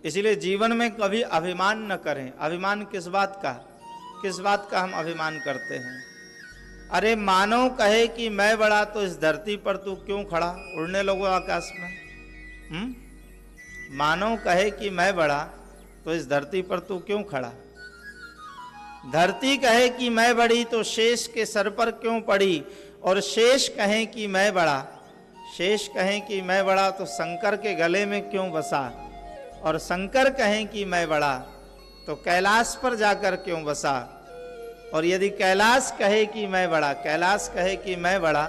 इसलिए जीवन में कभी अभिमान न करें। अभिमान किस बात का, किस बात का हम अभिमान करते हैं? अरे मानव कहे कि मैं बड़ा तो इस धरती पर तू क्यों खड़ा, उड़ने लगो आकाश में। मानव कहे कि मैं बड़ा तो इस धरती पर तू क्यों खड़ा। धरती कहे कि मैं बड़ी तो शेष के सर पर क्यों पड़ी, और शेष कहें कि मैं बड़ा, शेष कहें कि मैं बड़ा तो शंकर के गले में क्यों बसा, और शंकर कहें कि मैं बड़ा तो कैलाश पर जाकर क्यों बसा। और यदि कैलाश कहे कि मैं बड़ा, कैलाश कहे कि मैं बड़ा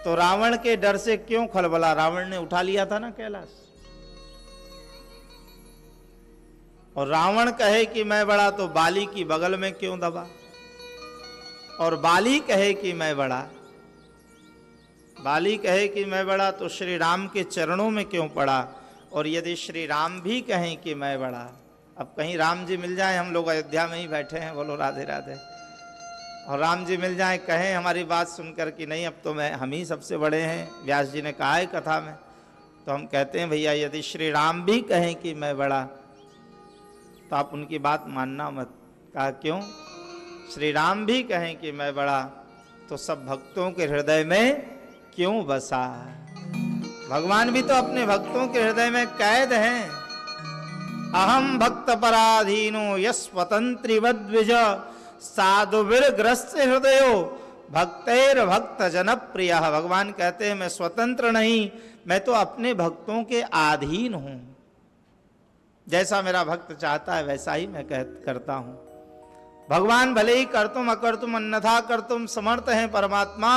तो रावण के डर से क्यों खलबला, रावण ने उठा लिया था ना कैलाश। और रावण कहे कि मैं बड़ा तो बाली की बगल में क्यों दबा, और बाली कहे कि मैं बड़ा, बाली कहे कि मैं बड़ा तो श्री राम के चरणों में क्यों पड़ा। और यदि श्री राम भी कहें कि मैं बड़ा, अब कहीं राम जी मिल जाए, हम लोग अयोध्या में ही बैठे हैं, बोलो राधे राधे, और राम जी मिल जाए, कहें हमारी बात सुनकर कि नहीं अब तो हम ही सबसे बड़े हैं, व्यास जी ने कहा है कथा में, तो हम कहते हैं भैया यदि श्री राम भी कहें कि मैं बड़ा तो आप उनकी बात मानना मत। कहा क्यों? श्री राम भी कहें कि मैं बड़ा तो सब भक्तों के हृदय में क्यों बसा। भगवान भी तो अपने भक्तों के हृदय में कैद हैं। अहम भक्त पराधीनो यस्वतंत्रिवद द्विज साधुवीर ग्रस्त हृदयो भक्तेर भक्त जनप्रिय। भगवान कहते हैं मैं स्वतंत्र नहीं, मैं तो अपने भक्तों के अधीन हूं। जैसा मेरा भक्त चाहता है वैसा ही मैं करता हूं। भगवान भले ही करतुम अकर्तुम अन्यथा करतुम समर्थ हैं परमात्मा,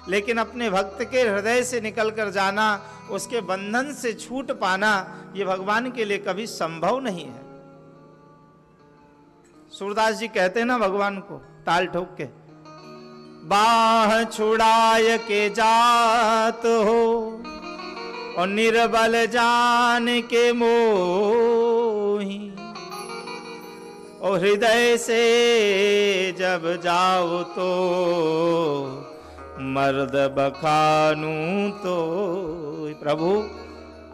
लेकिन अपने भक्त के हृदय से निकल कर जाना, उसके बंधन से छूट पाना, ये भगवान के लिए कभी संभव नहीं है। सूरदास जी कहते हैं ना भगवान को ताल ठोक के, बाह छुड़ाय के जात हो और निर्बल जान के मोही, और हृदय से जब जाओ तो मर्द बखानू तो। प्रभु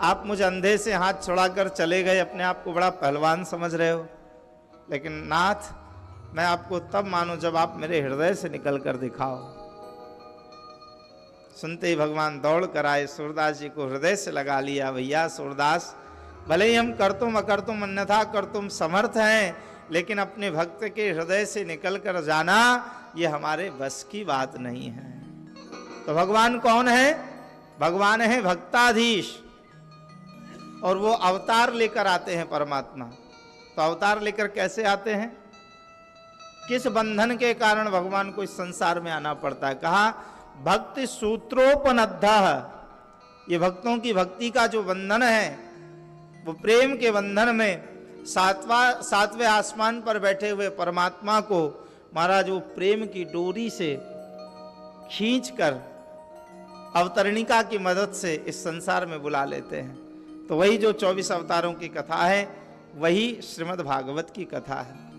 आप मुझे अंधे से हाथ छुड़ाकर चले गए, अपने आप को बड़ा पहलवान समझ रहे हो, लेकिन नाथ मैं आपको तब मानूं जब आप मेरे हृदय से निकल कर दिखाओ। सुनते ही भगवान दौड़ कर आए, सूरदास जी को हृदय से लगा लिया। भैया सूरदास, भले ही हम करतुम अकर्तुम अन्यथा करतुम समर्थ हैं, लेकिन अपने भक्त के हृदय से निकल कर जाना ये हमारे बस की बात नहीं है। तो भगवान कौन है? भगवान है भक्ताधीश, और वो अवतार लेकर आते हैं परमात्मा। तो अवतार लेकर कैसे आते हैं? किस बंधन के कारण भगवान को इस संसार में आना पड़ता है? कहा भक्ति सूत्रोपनद्धः, ये भक्तों की भक्ति का जो बंधन है वो प्रेम के बंधन में सातवें आसमान पर बैठे हुए परमात्मा को महाराज वो प्रेम की डोरी से खींचकर अवतरणिका की मदद से इस संसार में बुला लेते हैं। तो वही जो 24 अवतारों की कथा है वही श्रीमद् भागवत की कथा है।